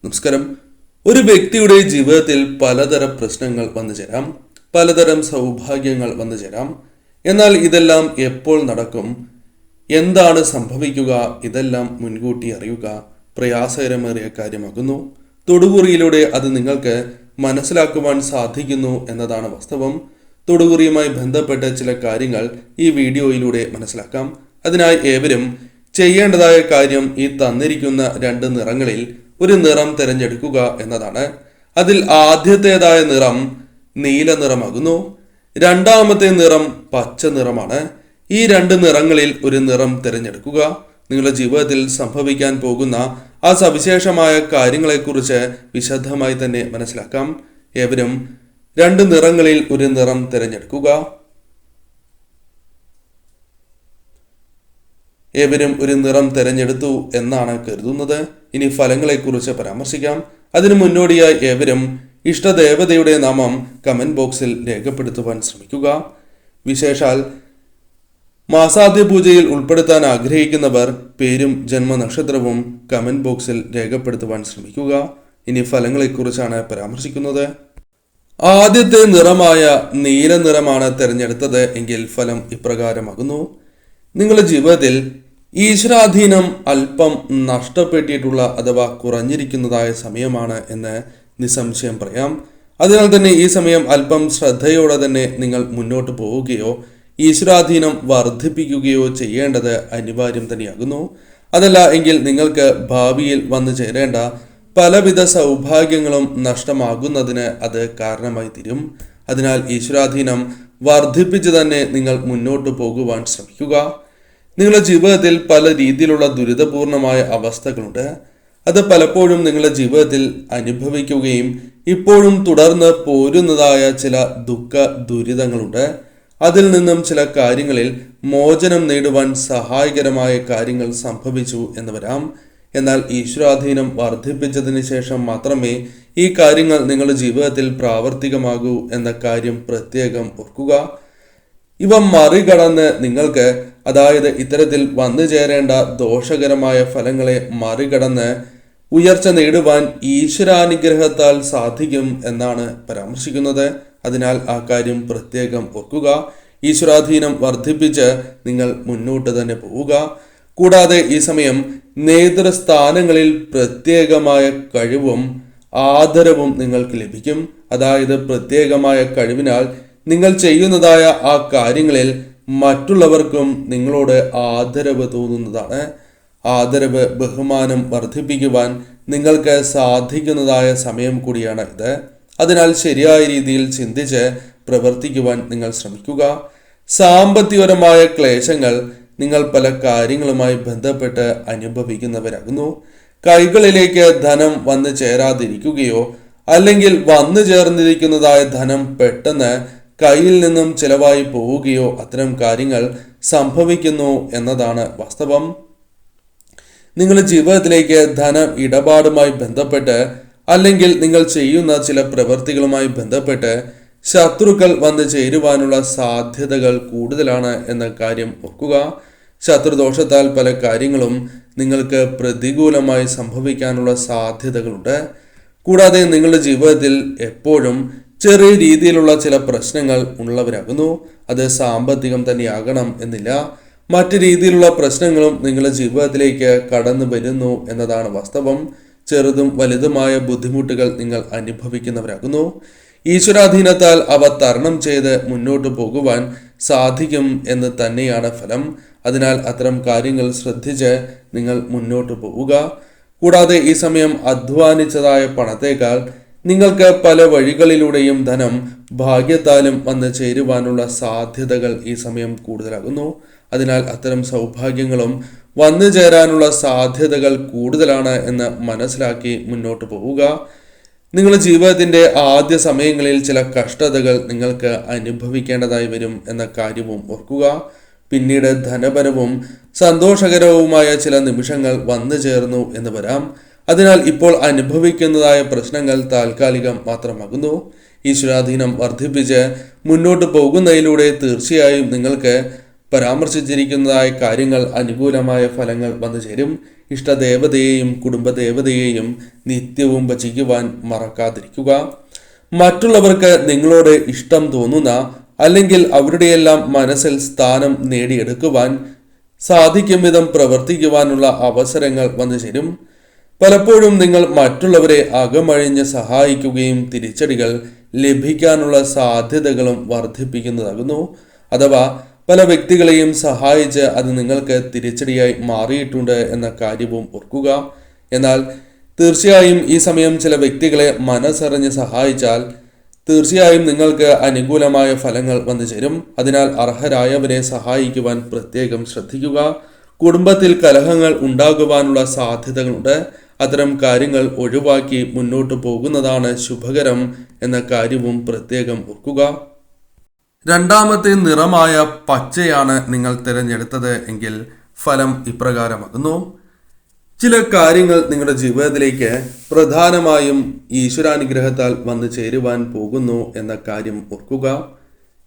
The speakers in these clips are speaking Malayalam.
നമസ്കാരം. ഒരു വ്യക്തിയുടെ ജീവിതത്തിൽ പലതരം പ്രശ്നങ്ങൾ വന്നു ചേരാം, പലതരം സൗഭാഗ്യങ്ങൾ വന്നു ചേരാം. എന്നാൽ ഇതെല്ലാം എപ്പോൾ നടക്കും, എന്താണ് സംഭവിക്കുക, ഇതെല്ലാം മുൻകൂട്ടി അറിയുക പ്രയാസകരമേറിയ കാര്യമാകുന്നു. തൊടുകുറിയിലൂടെ അത് നിങ്ങൾക്ക് മനസ്സിലാക്കുവാൻ സാധിക്കുന്നു എന്നതാണ് വാസ്തവം. തൊടുകുറിയുമായി ബന്ധപ്പെട്ട ചില കാര്യങ്ങൾ ഈ വീഡിയോയിലൂടെ മനസ്സിലാക്കാം. അതിനായി ഏവരും ചെയ്യേണ്ടതായ കാര്യം ഈ തന്നിരിക്കുന്ന 2 നിറങ്ങളിൽ ഒരു നിറം തിരഞ്ഞെടുക്കുക എന്നതാണ്. അതിൽ ആദ്യത്തേതായ നിറം നീല നിറമാകുന്നു. രണ്ടാമത്തെ നിറം പച്ച നിറമാണ്. ഈ 2 നിറങ്ങളിൽ ഒരു നിറം തിരഞ്ഞെടുക്കുക. നിങ്ങളുടെ ജീവിതത്തിൽ സംഭവിക്കാൻ പോകുന്ന ആ സവിശേഷമായ കാര്യങ്ങളെക്കുറിച്ച് വിശദമായി തന്നെ മനസ്സിലാക്കാം. ഏവരും 2 നിറങ്ങളിൽ ഒരു നിറം തിരഞ്ഞെടുക്കുക. ഏവരും ഒരു നിറം തിരഞ്ഞെടുത്തു എന്നാണ് കരുതുന്നത്. ഇനി ഫലങ്ങളെക്കുറിച്ച് പരാമർശിക്കാം. അതിനു മുന്നോടിയായി ഏവരും ഇഷ്ടദേവതയുടെ നാമം കമന്റ് ബോക്സിൽ രേഖപ്പെടുത്തുവാൻ ശ്രമിക്കുക. വിശേഷാൽ മാസാദ്യ പൂജയിൽ ഉൾപ്പെടുത്താൻ ആഗ്രഹിക്കുന്നവർ പേരും ജന്മനക്ഷത്രവും കമന്റ് ബോക്സിൽ രേഖപ്പെടുത്തുവാൻ ശ്രമിക്കുക. ഇനി ഫലങ്ങളെക്കുറിച്ചാണ് പരാമർശിക്കുന്നത്. ആദ്യത്തെ നിറമായ നീല നിറമാണ് തിരഞ്ഞെടുത്തത് എങ്കിൽ ഫലം ഇപ്രകാരമാകുന്നു. നിങ്ങളുടെ ജീവിതത്തിൽ ഈശ്വരാധീനം അല്പം നഷ്ടപ്പെട്ടിട്ടുള്ള അഥവാ കുറഞ്ഞിരിക്കുന്നതായ സമയമാണ് എന്ന് നിസ്സംശയം പറയാം. അതിനാൽ തന്നെ ഈ സമയം അല്പം ശ്രദ്ധയോടെ തന്നെ നിങ്ങൾ മുന്നോട്ട് പോവുകയോ ഈശ്വരാധീനം വർദ്ധിപ്പിക്കുകയോ ചെയ്യേണ്ടത് അനിവാര്യം തന്നെയാകുന്നു. അതല്ല എങ്കിൽ നിങ്ങൾക്ക് ഭാവിയിൽ വന്നു ചേരേണ്ട പലവിധ സൗഭാഗ്യങ്ങളും നഷ്ടമാകുന്നതിന് അത് കാരണമായി തീരും. അതിനാൽ ഈശ്വരാധീനം വർദ്ധിപ്പിച്ച് തന്നെ നിങ്ങൾ മുന്നോട്ട് പോകുവാൻ ശ്രമിക്കുക. നിങ്ങളുടെ ജീവിതത്തിൽ പല രീതിയിലുള്ള ദുരിതപൂർണമായ അവസ്ഥകളുണ്ട്. അത് പലപ്പോഴും നിങ്ങളുടെ ജീവിതത്തിൽ അനുഭവിക്കുകയും ഇപ്പോഴും തുടർന്ന് പോരുന്നതായ ചില ദുഃഖ ദുരിതങ്ങളുണ്ട്. അതിൽ നിന്നും ചില കാര്യങ്ങളിൽ മോചനം നേടുവാൻ സഹായകരമായ കാര്യങ്ങൾ സംഭവിച്ചു എന്ന് വരാം. എന്നാൽ ഈശ്വരാധീനം വർദ്ധിപ്പിച്ചതിന് ശേഷം മാത്രമേ ഈ കാര്യങ്ങൾ നിങ്ങളുടെ ജീവിതത്തിൽ പ്രാവർത്തികമാകൂ എന്ന കാര്യം പ്രത്യേകം ഓർക്കുക. ഇവ മറികടന്ന് നിങ്ങൾക്ക്, അതായത് ഇത്തരത്തിൽ വന്നു ചേരേണ്ട ദോഷകരമായ ഫലങ്ങളെ മറികടന്ന് ഉയർച്ച നേടുവാൻ ഈശ്വരാനുഗ്രഹത്താൽ സാധിക്കും എന്നാണ് പരാമർശിക്കുന്നത്. അതിനാൽ ആ കാര്യം പ്രത്യേകം ഓർക്കുക. ഈശ്വരാധീനം വർദ്ധിപ്പിച്ച് നിങ്ങൾ മുന്നോട്ട് തന്നെ പോവുക. കൂടാതെ ഈ സമയം നേതൃസ്ഥാനങ്ങളിൽ പ്രത്യേകമായ കഴിവും ആദരവും നിങ്ങൾക്ക് ലഭിക്കും. അതായത് പ്രത്യേകമായ കഴിവിനാൽ നിങ്ങൾ ചെയ്യുന്നതായ ആ കാര്യങ്ങളിൽ മറ്റുള്ളവർക്കും നിങ്ങളോട് ആദരവ് തോന്നുന്നതാണ്. ആദരവ്, ബഹുമാനം വർദ്ധിപ്പിക്കുവാൻ നിങ്ങൾക്ക് സാധിക്കുന്നതായ സമയം കൂടിയാണ് ഇത്. അതിനാൽ ശരിയായ രീതിയിൽ ചിന്തിച്ച് പ്രവർത്തിക്കുവാൻ നിങ്ങൾ ശ്രമിക്കുക. സാമ്പത്തികപരമായ ക്ലേശങ്ങൾ നിങ്ങൾ പല കാര്യങ്ങളുമായി ബന്ധപ്പെട്ട് അനുഭവിക്കുന്നവരാകുന്നു. കൈകളിലേക്ക് ധനം വന്നു ചേരാതിരിക്കുകയോ അല്ലെങ്കിൽ വന്നു ചേർന്നിരിക്കുന്നതായ ധനം പെട്ടെന്ന് കയ്യിൽ നിന്നും ചിലവായി പോവുകയോ അത്തരം കാര്യങ്ങൾ സംഭവിക്കുന്നു എന്നതാണ് വാസ്തവം. നിങ്ങളുടെ ജീവിതത്തിലേക്ക് ധന ഇടപാടുമായി ബന്ധപ്പെട്ട് അല്ലെങ്കിൽ നിങ്ങൾ ചെയ്യുന്ന ചില പ്രവൃത്തികളുമായി ബന്ധപ്പെട്ട് ശത്രുക്കൾ വന്നു ചേരുവാനുള്ള സാധ്യതകൾ കൂടുതലാണ് എന്ന കാര്യം ഓർക്കുക. ശത്രുദോഷത്താൽ പല കാര്യങ്ങളും നിങ്ങൾക്ക് പ്രതികൂലമായി സംഭവിക്കാനുള്ള സാധ്യതകളുണ്ട്. കൂടാതെ നിങ്ങളുടെ ജീവിതത്തിൽ എപ്പോഴും ചെറിയ രീതിയിലുള്ള ചില പ്രശ്നങ്ങൾ ഉള്ളവരാകുന്നു. അത് സാമ്പത്തികം തന്നെയാകണം എന്നില്ല. മറ്റു രീതിയിലുള്ള പ്രശ്നങ്ങളും നിങ്ങളുടെ ജീവിതത്തിലേക്ക് കടന്നു വരുന്നു എന്നതാണ് വാസ്തവം. ചെറുതും വലുതുമായ ബുദ്ധിമുട്ടുകൾ നിങ്ങൾ അനുഭവിക്കുന്നവരാകുന്നു. ഈശ്വരാധീനത്താൽ അവ തരണം ചെയ്ത് മുന്നോട്ട് പോകുവാൻ സാധിക്കും എന്ന് തന്നെയാണ് ഫലം. അതിനാൽ അത്തരം കാര്യങ്ങൾ ശ്രദ്ധിച്ച് നിങ്ങൾ മുന്നോട്ട് പോവുക. കൂടാതെ ഈ സമയം അധ്വാനിച്ചതായ പണത്തേക്കാൾ നിങ്ങൾക്ക് പല വഴികളിലൂടെയും ധനം ഭാഗ്യത്താലും വന്ന് ചേരുവാനുള്ള സാധ്യതകൾ ഈ സമയം കൂടുതലാകുന്നു. അതിനാൽ അത്തരം സൗഭാഗ്യങ്ങളും വന്നു ചേരാനുള്ള സാധ്യതകൾ കൂടുതലാണ് എന്ന് മനസ്സിലാക്കി മുന്നോട്ട് പോവുക. നിങ്ങളുടെ ജീവിതത്തിന്റെ ആദ്യ സമയങ്ങളിൽ ചില കഷ്ടതകൾ നിങ്ങൾക്ക് അനുഭവിക്കേണ്ടതായി വരും എന്ന കാര്യവും ഓർക്കുക. പിന്നീട് ധനപരവും സന്തോഷകരവുമായ ചില നിമിഷങ്ങൾ വന്നു ചേർന്നു എന്ന് വരാം. അതിനാൽ ഇപ്പോൾ അനുഭവിക്കുന്നതായ പ്രശ്നങ്ങൾ താൽക്കാലികം മാത്രമാകുന്നു. ഈശ്വരാധീനം വർദ്ധിപ്പിച്ച് മുന്നോട്ട് പോകുന്നതിലൂടെ തീർച്ചയായും നിങ്ങൾക്ക് പരാമർശിച്ചിരിക്കുന്നതായ കാര്യങ്ങൾ അനുകൂലമായ ഫലങ്ങൾ വന്നു ചേരും. ഇഷ്ടദേവതയെയും കുടുംബദേവതയെയും നിത്യവും ഭജിക്കുവാൻ മറക്കാതിരിക്കുക. മറ്റുള്ളവർക്ക് നിങ്ങളോട് ഇഷ്ടം തോന്നുന്ന അല്ലെങ്കിൽ അവരുടെയെല്ലാം മനസ്സിൽ സ്ഥാനം നേടിയെടുക്കുവാൻ സാധിക്കും വിധം പ്രവർത്തിക്കുവാനുള്ള അവസരങ്ങൾ വന്നു ചേരും. പലപ്പോഴും നിങ്ങൾ മറ്റുള്ളവരെ അകമഴിഞ്ഞ് സഹായിക്കുകയും തിരിച്ചടികൾ ലഭിക്കാനുള്ള സാധ്യതകളും വർദ്ധിപ്പിക്കുന്നതാകുന്നു. അഥവാ പല വ്യക്തികളെയും സഹായിച്ച് അത് നിങ്ങൾക്ക് തിരിച്ചടിയായി മാറിയിട്ടുണ്ട് എന്ന കാര്യവും ഓർക്കുക. എന്നാൽ തീർച്ചയായും ഈ സമയം ചില വ്യക്തികളെ മനസ്സറിഞ്ഞ് സഹായിച്ചാൽ തീർച്ചയായും നിങ്ങൾക്ക് അനുകൂലമായ ഫലങ്ങൾ വന്നു ചേരും. അതിനാൽ അർഹരായവരെ സഹായിക്കുവാൻ പ്രത്യേകം ശ്രദ്ധിക്കുക. കുടുംബത്തിൽ കലഹങ്ങൾ ഉണ്ടാകുവാനുള്ള സാധ്യതകളുണ്ട്. അത്തരം കാര്യങ്ങൾ ഒഴിവാക്കി മുന്നോട്ട് പോകുന്നതാണ് ശുഭകരം എന്ന കാര്യവും പ്രത്യേകം ഓർക്കുക. രണ്ടാമത്തെ നിറമായ പച്ചയാണ് നിങ്ങൾ തിരഞ്ഞെടുത്തത് എങ്കിൽ ഫലം ഇപ്രകാരമാകുന്നു. ചില കാര്യങ്ങൾ നിങ്ങളുടെ ജീവിതത്തിലേക്ക് പ്രധാനമായും ഈശ്വരാനുഗ്രഹത്താൽ വന്നു ചേരുവാൻ പോകുന്നു എന്ന കാര്യം ഓർക്കുക.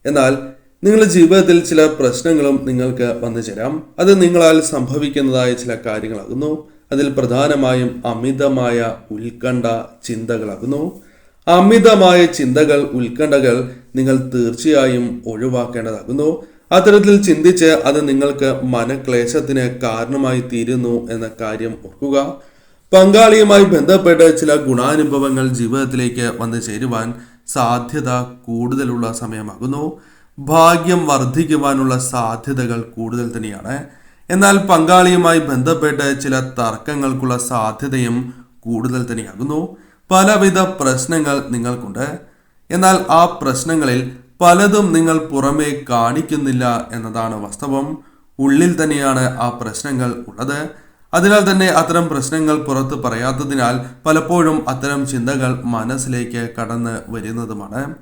എന്നാൽ നിങ്ങളുടെ ജീവിതത്തിൽ ചില പ്രശ്നങ്ങളും നിങ്ങൾക്ക് വന്നു ചേരാം. അത് നിങ്ങളാൽ സംഭവിക്കുന്നതായ ചില കാര്യങ്ങളാകുന്നു. അതിൽ പ്രധാനമായും അമിതമായ ഉത്കണ്ഠ ചിന്തകളാകുന്നു. അമിതമായ ചിന്തകൾ, ഉത്കണ്ഠകൾ നിങ്ങൾ തീർച്ചയായും ഒഴിവാക്കേണ്ടതാകുന്നു. അത്തരത്തിൽ ചിന്തിച്ച് അത് നിങ്ങൾക്ക് മനക്ലേശത്തിന് കാരണമായി തീരുന്നു എന്ന കാര്യം ഓർക്കുക. പങ്കാളിയുമായി ബന്ധപ്പെട്ട് ചില ഗുണാനുഭവങ്ങൾ ജീവിതത്തിലേക്ക് വന്നു ചേരുവാൻ സാധ്യത കൂടുതലുള്ള സമയമാകുന്നു. ഭാഗ്യം വർദ്ധിക്കുവാനുള്ള സാധ്യതകൾ കൂടുതൽ തന്നെയാണ്. എന്നാൽ പങ്കാളിയുമായി ബന്ധപ്പെട്ട് ചില തർക്കങ്ങൾക്കുള്ള സാധ്യതയും കൂടുതൽ തന്നെയാകുന്നു. പലവിധ പ്രശ്നങ്ങൾ നിങ്ങൾക്കുണ്ട്. എന്നാൽ ആ പ്രശ്നങ്ങളിൽ പലതും നിങ്ങൾ പുറമേ കാണിക്കുന്നില്ല എന്നതാണ് വാസ്തവം. ഉള്ളിൽ തന്നെയാണ് ആ പ്രശ്നങ്ങൾ ഉള്ളത്. അതിനാൽ തന്നെ അത്തരം പ്രശ്നങ്ങൾ പുറത്ത് പറയാത്തതിനാൽ പലപ്പോഴും അത്തരം ചിന്തകൾ മനസ്സിലേക്ക് കടന്ന് വരുന്നതുമാണ്.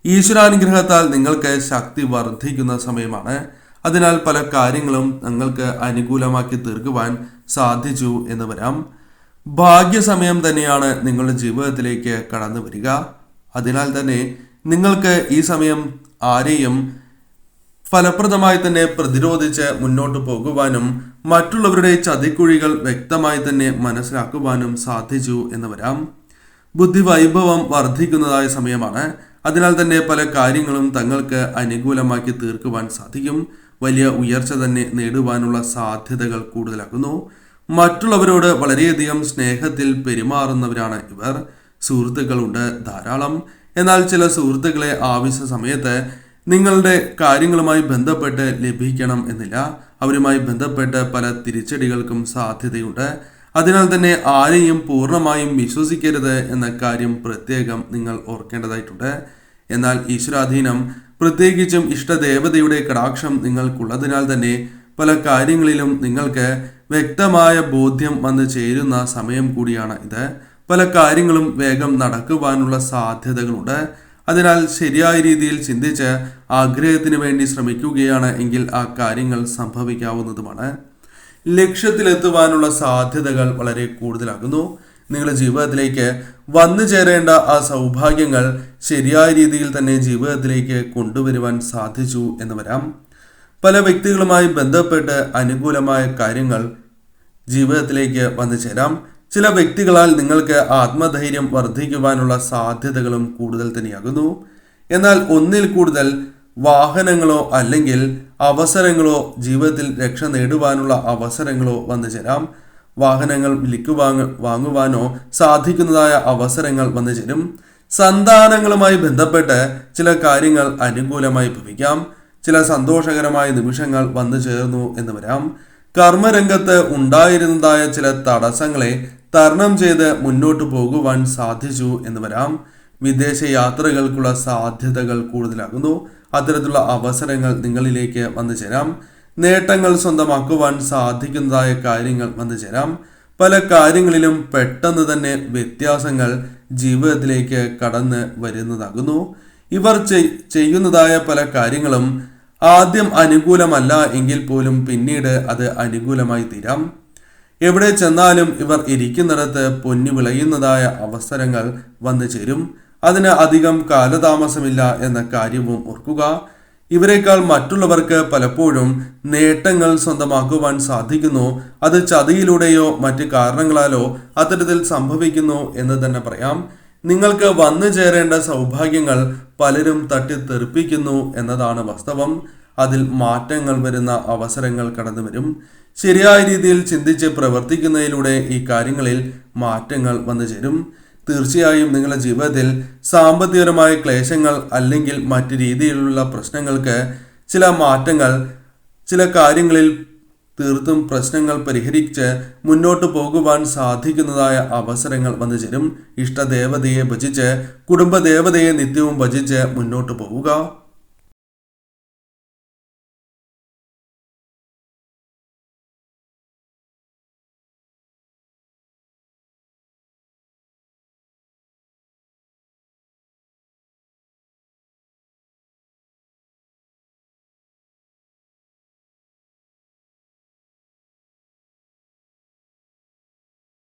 ഈശ്വരാനുഗ്രഹത്താൽ നിങ്ങൾക്ക് ശക്തി വർദ്ധിക്കുന്ന സമയമാണ്. അതിനാൽ പല കാര്യങ്ങളും നിങ്ങൾക്ക് അനുകൂലമാക്കി തീർക്കുവാൻ സാധിച്ചു എന്ന് വരാം. ഭാഗ്യസമയം തന്നെയാണ് നിങ്ങളുടെ ജീവിതത്തിലേക്ക് കടന്നു വരിക. അതിനാൽ തന്നെ നിങ്ങൾക്ക് ഈ സമയം ആരെയും ഫലപ്രദമായി തന്നെ പ്രതിരോധിച്ച് മുന്നോട്ട് പോകുവാനും മറ്റുള്ളവരുടെ ചതിക്കുഴികൾ വ്യക്തമായി തന്നെ മനസ്സിലാക്കുവാനും സാധിച്ചു എന്ന് വരാം. ബുദ്ധിവൈഭവം വർദ്ധിക്കുന്നതായ സമയമാണ്. അതിനാൽ തന്നെ പല കാര്യങ്ങളും തങ്ങൾക്ക് അനുകൂലമാക്കി തീർക്കുവാൻ സാധിക്കും. വലിയ ഉയർച്ച തന്നെ നേടുവാനുള്ള സാധ്യതകൾ കൂടുതലാകുന്നു. മറ്റുള്ളവരോട് വളരെയധികം സ്നേഹത്തിൽ പെരുമാറുന്നവരാണ് ഇവർ. സുഹൃത്തുക്കളുണ്ട് ധാരാളം. എന്നാൽ ചില സുഹൃത്തുക്കളെ ആവശ്യ സമയത്ത് നിങ്ങളുടെ കാര്യങ്ങളുമായി ബന്ധപ്പെട്ട് ലഭിക്കണം എന്നില്ല. അവരുമായി ബന്ധപ്പെട്ട് പല തിരിച്ചടികൾക്കും സാധ്യതയുണ്ട്. അതിനാൽ തന്നെ ആരെയും പൂർണ്ണമായും വിശ്വസിക്കരുത് എന്ന കാര്യം പ്രത്യേകം നിങ്ങൾ ഓർക്കേണ്ടതായിട്ടുണ്ട്. എന്നാൽ ഈശ്വരാധീനം, പ്രത്യേകിച്ചും ഇഷ്ടദേവതയുടെ കടാക്ഷം നിങ്ങൾക്കുള്ളതിനാൽ തന്നെ പല കാര്യങ്ങളിലും നിങ്ങൾക്ക് വ്യക്തമായ ബോധ്യം വന്നു ചേരുന്ന സമയം കൂടിയാണ് ഇത്. പല കാര്യങ്ങളും വേഗം നടക്കുവാനുള്ള സാധ്യതകളുണ്ട്. അതിനാൽ ശരിയായ രീതിയിൽ ചിന്തിച്ച് ആഗ്രഹത്തിന് വേണ്ടി ശ്രമിക്കുകയാണ് എങ്കിൽ ആ കാര്യങ്ങൾ സംഭവിക്കാവുന്നതുമാണ്. ലക്ഷ്യത്തിലെത്തുവാനുള്ള സാധ്യതകൾ വളരെ കൂടുതലാകുന്നു. നിങ്ങളുടെ ജീവിതത്തിലേക്ക് വന്നു ചേരേണ്ട ആ സൗഭാഗ്യങ്ങൾ ശരിയായ രീതിയിൽ തന്നെ ജീവിതത്തിലേക്ക് കൊണ്ടുവരുവാൻ സാധിച്ചു എന്ന് വരാം. പല വ്യക്തികളുമായി ബന്ധപ്പെട്ട് അനുകൂലമായ കാര്യങ്ങൾ ജീവിതത്തിലേക്ക് വന്നു ചേരാം. ചില വ്യക്തികളാൽ നിങ്ങൾക്ക് ആത്മധൈര്യം വർദ്ധിക്കുവാനുള്ള സാധ്യതകളും കൂടുതൽ തന്നെയാകുന്നു. എന്നാൽ ഒന്നിൽ കൂടുതൽ വാഹനങ്ങളോ അല്ലെങ്കിൽ അവസരങ്ങളോ ജീവിതത്തിൽ രക്ഷ നേടുവാനുള്ള അവസരങ്ങളോ വന്നു ചേരാം. വാഹനങ്ങൾ വാങ്ങുവാനോ സാധിക്കുന്നതായ അവസരങ്ങൾ വന്നു ചേരും. സന്താനങ്ങളുമായി ബന്ധപ്പെട്ട് ചില കാര്യങ്ങൾ അനുകൂലമായി ഭവിക്കാം. ചില സന്തോഷകരമായ നിമിഷങ്ങൾ വന്നു ചേർന്നു എന്ന് വരാം. കർമ്മരംഗത്ത് ഉണ്ടായിരുന്നതായ ചില തടസ്സങ്ങളെ തരണം ചെയ്ത് മുന്നോട്ട് പോകുവാൻ സാധിച്ചു എന്ന് വരാം. വിദേശ യാത്രകൾക്കുള്ള സാധ്യതകൾ കൂടുതലാകുന്നു. അത്തരത്തിലുള്ള അവസരങ്ങൾ നിങ്ങളിലേക്ക് വന്നു ചേരാം. നേട്ടങ്ങൾ സ്വന്തമാക്കുവാൻ സാധിക്കുന്നതായ കാര്യങ്ങൾ വന്നു ചേരാം. പല കാര്യങ്ങളിലും പെട്ടെന്ന് തന്നെ വ്യത്യാസങ്ങൾ ജീവിതത്തിലേക്ക് കടന്ന് വരുന്നതാകുന്നു. ഇവർ ചെയ്യുന്നതായ പല കാര്യങ്ങളും ആദ്യം അനുകൂലമല്ല എങ്കിൽ പോലും പിന്നീട് അത് അനുകൂലമായി തീരാം. എവിടെ ചെന്നാലും ഇവർ ഇരിക്കുന്നിടത്ത് പൊന്നു വിളയുന്നതായ അവസരങ്ങൾ വന്നു ചേരും. അതിന് അധികം കാലതാമസമില്ല എന്ന കാര്യവും ഓർക്കുക. ഇവരെക്കാൾ മറ്റുള്ളവർക്ക് പലപ്പോഴും നേട്ടങ്ങൾ സ്വന്തമാക്കുവാൻ സാധിക്കുന്നു. അത് ചതിയിലൂടെയോ മറ്റ് കാരണങ്ങളാലോ അത്തരത്തിൽ സംഭവിക്കുന്നു എന്ന് തന്നെ പറയാം. നിങ്ങൾക്ക് വന്നു ചേരേണ്ട സൗഭാഗ്യങ്ങൾ പലരും തട്ടിത്തെറിപ്പിക്കുന്നു എന്നതാണ് വാസ്തവം. അതിൽ മാറ്റങ്ങൾ വരുന്ന അവസരങ്ങൾ കടന്നു വരും. ശരിയായ രീതിയിൽ ചിന്തിച്ച് പ്രവർത്തിക്കുന്നതിലൂടെ ഈ കാര്യങ്ങളിൽ മാറ്റങ്ങൾ വന്നു ചേരും. തീർച്ചയായും നിങ്ങളുടെ ജീവിതത്തിൽ സാമ്പത്തികപരമായ ക്ലേശങ്ങൾ അല്ലെങ്കിൽ മറ്റു രീതിയിലുള്ള പ്രശ്നങ്ങൾക്ക് ചില മാറ്റങ്ങൾ, ചില കാര്യങ്ങളിൽ തീർത്തും പ്രശ്നങ്ങൾ പരിഹരിച്ച് മുന്നോട്ട് പോകുവാൻ സാധിക്കുന്നതായ അവസരങ്ങൾ വന്നു ചേരും. ഇഷ്ടദേവതയെ ഭജിച്ച്, കുടുംബദേവതയെ നിത്യവും ഭജിച്ച് മുന്നോട്ട് പോവുക.